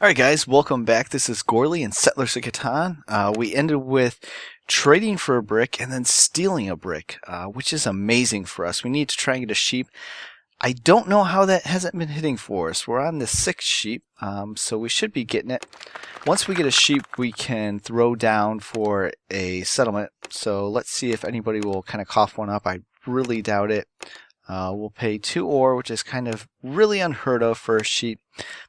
Alright guys, welcome back. This is Gorley and Settlers of Catan. We ended with trading for a brick and then stealing a brick, which is amazing for us. We need to try and get a sheep. I don't know how that hasn't been hitting for us. We're on the 6th sheep, so we should be getting it. Once we get a sheep, we can throw down for a settlement. So let's see if anybody will kind of cough one up. I really doubt it. We'll pay 2 ore, which is kind of really unheard of for a sheep.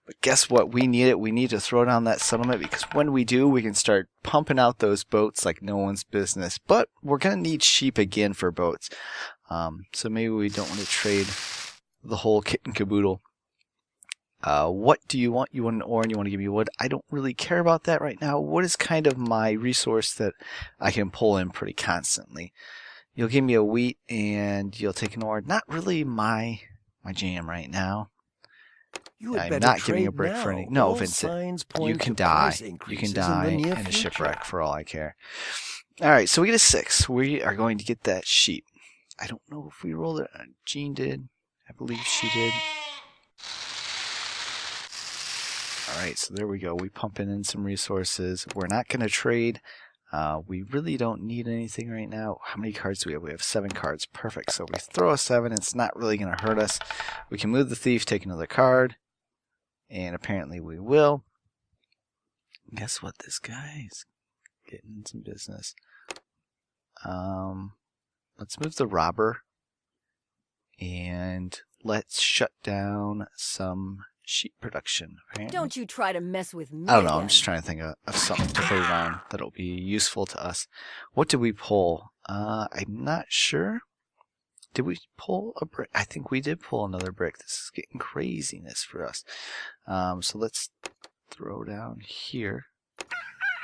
But guess what? We need it. We need to throw down that settlement because when we do, we can start pumping out those boats like no one's business. But we're going to need sheep again for boats. So maybe we don't want to trade the whole kit and caboodle. What do you want? You want an ore and you want to give me wood? I don't really care about that right now. Wood is kind of my resource that I can pull in pretty constantly. You'll give me a wheat and you'll take an ore. Not really my jam right now. I'm not giving a brick for any. No, Vincent, you can die. You can die in a shipwreck for all I care. All right, so we get a 6. We are going to get that sheep. I don't know if we rolled it. Jean did. I believe she did. All right, so there we go. We pumping in some resources. We're not going to trade. We really don't need anything right now. How many cards do we have? We have 7 cards. Perfect. So we throw a 7. It's not really going to hurt us. We can move the thief, take another card. And apparently we will. Guess what? This guy's getting some business. Let's move the robber. And let's shut down some sheep production. Apparently. Don't you try to mess with me. I don't know. Again. I'm just trying to think of something to put around that'll be useful to us. What did we pull? I'm not sure. Did we pull a brick? I think we did pull another brick. This is getting craziness for us. So let's throw down here.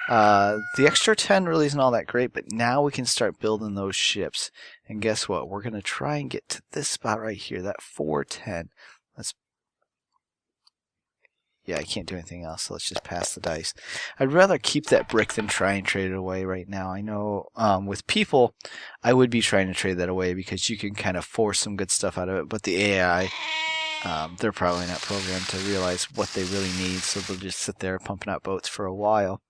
The extra 10 really isn't all that great, but now we can start building those ships. And guess what? We're going to try and get to this spot right here, that 410. Yeah, I can't do anything else, so let's just pass the dice. I'd rather keep that brick than try and trade it away right now. I know with people, I would be trying to trade that away because you can kind of force some good stuff out of it, but the AI, they're probably not programmed to realize what they really need, so they'll just sit there pumping out boats for a while.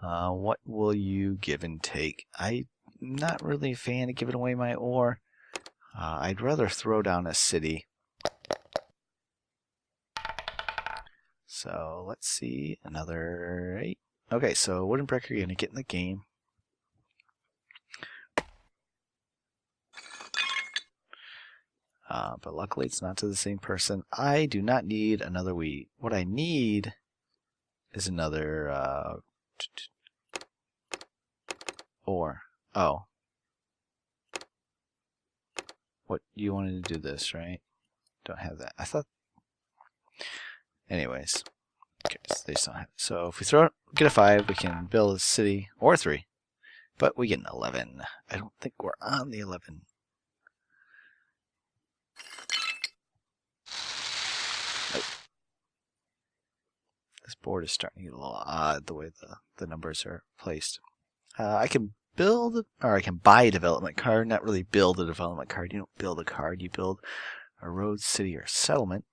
What will you give and take? I'm not really a fan of giving away my ore. I'd rather throw down a city. So let's see, another 8. Okay, so wooden brick are going to get in the game. But luckily it's not to the same person. I do not need another wheat. What I need is another ore. Oh. What, you wanted to do this, right? Don't have that. I thought... Anyways, okay, so they just don't have it. So if we get a 5, we can build a city, or 3, but we get an 11. I don't think we're on the 11. Nope. This board is starting to get a little odd the way the numbers are placed. I can build, or I can buy a development card, not really build a development card. You don't build a card, you build a road, city, or settlement.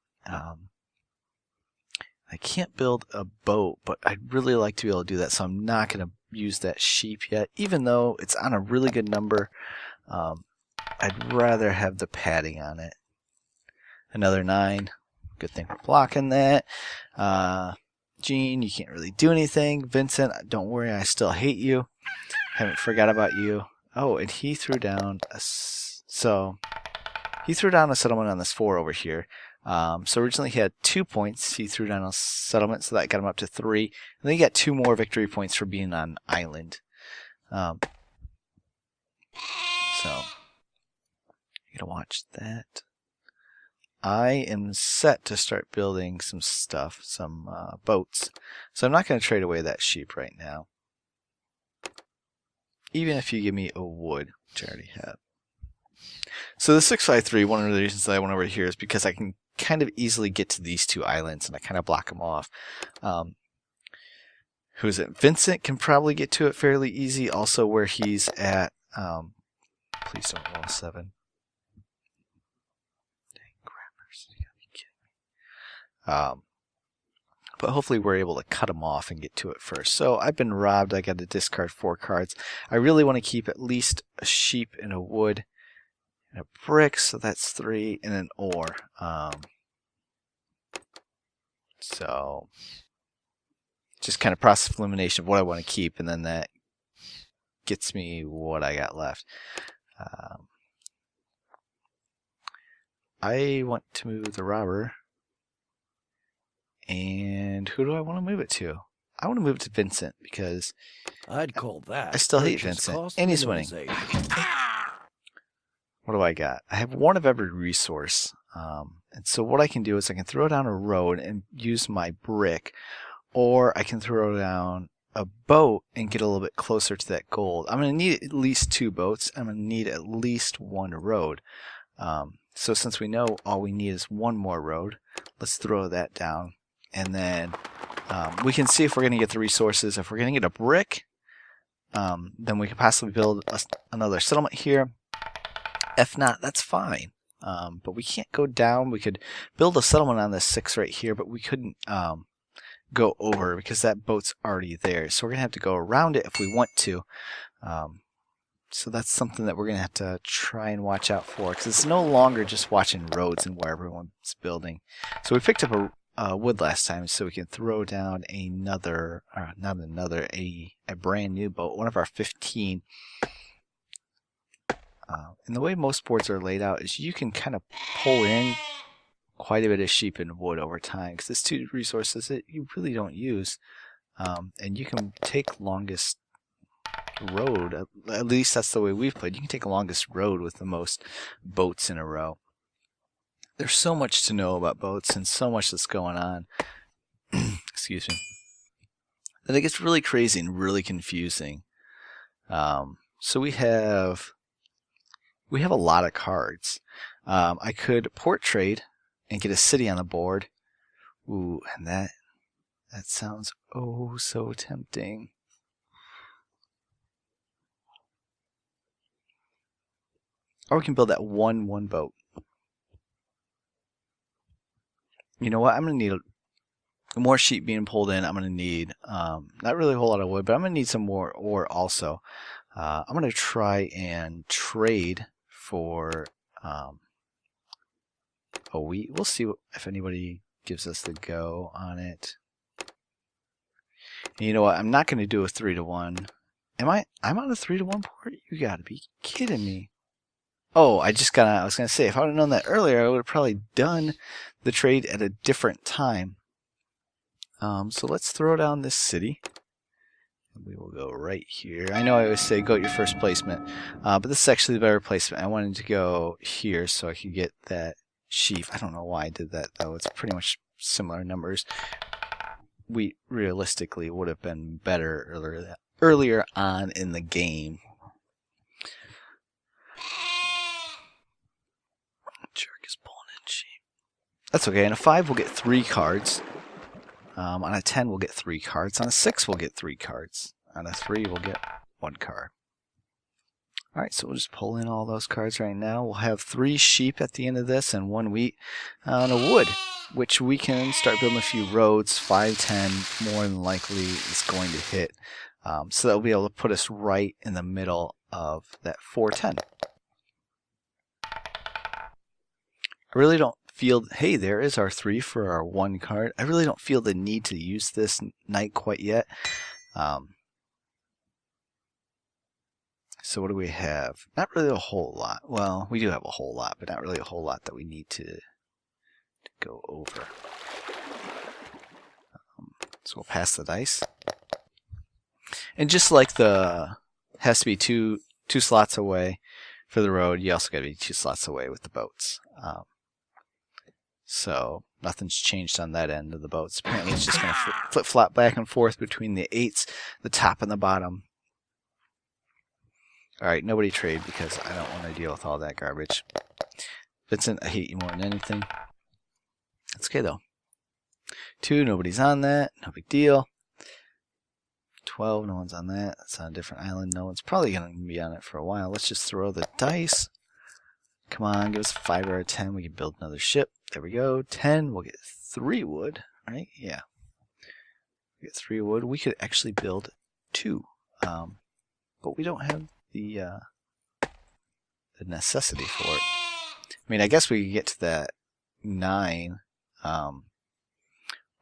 I can't build a boat, but I'd really like to be able to do that, so I'm not going to use that sheep yet, even though it's on a really good number. I'd rather have the padding on it. Another 9. Good thing we're blocking that. Jean, you can't really do anything. Vincent, don't worry, I still hate you. Haven't forgot about you. Oh, and he threw down a settlement on this 4 over here. So originally he had 2 points. He threw down a settlement, so that got him up to 3. And then he got 2 more victory points for being on island. So you gotta watch that. I am set to start building some stuff, some boats. So I'm not going to trade away that sheep right now. Even if you give me a wood, which I already have. So the 653, one of the reasons that I went over here is because I can kind of easily get to these 2 islands and I kind of block them off. Who is it? Vincent can probably get to it fairly easy. Also where he's at. Please don't roll a 7. Dang crappers. You gotta be kidding me. but hopefully we're able to cut them off and get to it first. So I've been robbed. I got to discard 4 cards. I really want to keep at least a sheep and a wood and a brick, so that's 3, and an ore. So just kind of process of elimination of what I want to keep, and then that gets me what I got left. I want to move the robber. And who do I want to move it to? I want to move it to Vincent because I'd call that. I still hate Vincent. And he's winning. What do I got? I have 1 of every resource. And so what I can do is I can throw down a road and use my brick, or I can throw down a boat and get a little bit closer to that gold. I'm going to need at least 2 boats. I'm going to need at least 1 road. So since we know all we need is 1 more road, let's throw that down. And then we can see if we're going to get the resources. If we're going to get a brick, then we could possibly build another settlement here. If not, that's fine. But we can't go down. We could build a settlement on this 6 right here, but we couldn't go over because that boat's already there. So we're going to have to go around it if we want to. So that's something that we're going to have to try and watch out for, because it's no longer just watching roads and where everyone's building. So we picked up a wood last time, so we can throw down another, a brand new boat, one of our 15. And the way most boards are laid out is you can kind of pull in quite a bit of sheep and wood over time, because it's 2 resources that you really don't use. And you can take longest road, at least that's the way we've played. You can take the longest road with the most boats in a row. There's so much to know about boats and so much that's going on. Excuse me. That it gets really crazy and really confusing. So we have a lot of cards. I could port trade and get a city on the board. Ooh, and that sounds oh so tempting. Or we can build that one boat. You know what? I'm going to need more sheep being pulled in. I'm going to need, not really a whole lot of wood, but I'm going to need some more ore also. I'm going to try and trade for a wheat. We'll see if anybody gives us the go on it. And you know what? I'm not going to do a 3-to-1. I'm on a 3-to-1 port? You got to be kidding me. Oh, I was going to say, if I would have known that earlier, I would have probably done the trade at a different time. So let's throw down this city. We will go right here. I know I always say go at your first placement, but this is actually the better placement. I wanted to go here so I could get that sheep. I don't know why I did that, though. It's pretty much similar numbers. We realistically would have been better earlier on in the game. Jerk is pulling in sheep. That's okay. On a 5, we'll get 3 cards. On a 10, we'll get 3 cards. On a 6, we'll get 3 cards. On a 3, we'll get 1 card. Alright, so we'll just pull in all those cards right now. We'll have 3 sheep at the end of this and 1 wheat on a wood, which we can start building a few roads. 5, 10, more than likely is going to hit. So that will be able to put us right in the middle of that 410. I really don't feel, hey, there is our 3 for our 1 card. I really don't feel the need to use this knight quite yet. So what do we have? Not really a whole lot. Well, we do have a whole lot, but not really a whole lot that we need to go over. So we'll pass the dice. And just like the has to be two slots away for the road, you also got to be 2 slots away with the boats. So nothing's changed on that end of the boats. Apparently it's just going to flip-flop back and forth between the 8s, the top and the bottom. Alright, nobody trade because I don't want to deal with all that garbage. Vincent, I hate you more than anything. That's okay though. 2, nobody's on that. No big deal. 12, no one's on that. That's on a different island. No one's probably going to be on it for a while. Let's just throw the dice. Come on, give us a 5 or a 10. We can build another ship. There we go. 10, we'll get 3 wood. Right? Yeah. We get 3 wood. We could actually build 2, but we don't have the necessity for it. I mean, I guess we could get to that 9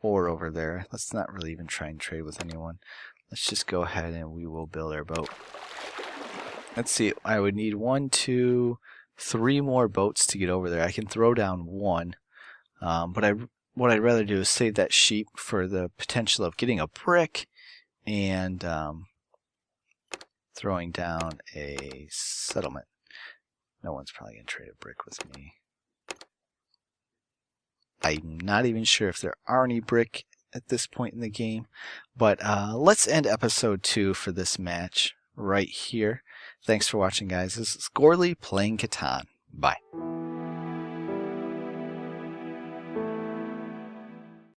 ore over there. Let's not really even try and trade with anyone. Let's just go ahead and we will build our boat. Let's see. I would need 1, 2, 3 more boats to get over there. I can throw down 1, but what I'd rather do is save that sheep for the potential of getting a brick and throwing down a settlement. No one's probably going to trade a brick with me. I'm not even sure if there are any brick at this point in the game, but let's end episode 2 for this match right here. Thanks for watching, guys. This is Gourley playing Catan. Bye.